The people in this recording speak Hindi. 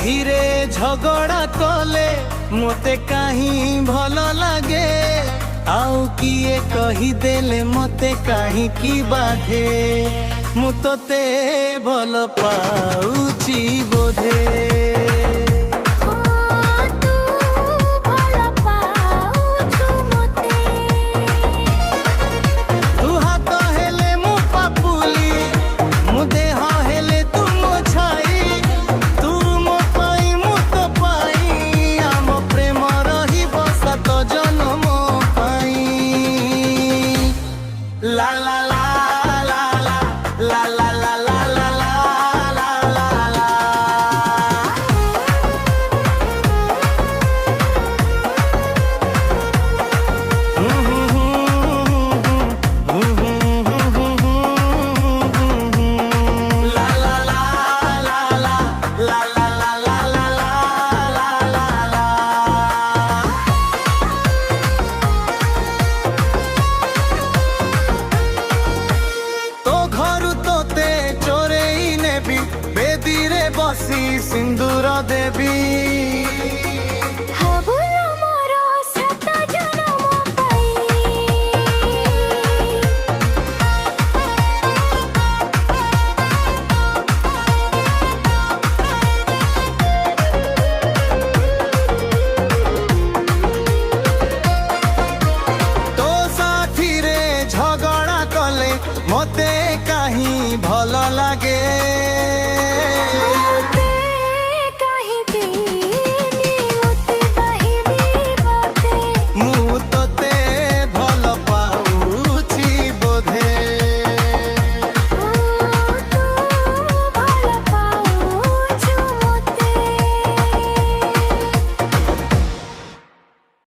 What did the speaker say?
साथीरे झगड़ा कले मते कहीं भल लगे आउ किए कही देले मते कहीं की बाधे मु तोते भल पाउची बोधे La la la la la la la la la la la la la बसी सिंदूर देवी तो साथी रे झगड़ा कले मते कहीं भल लगे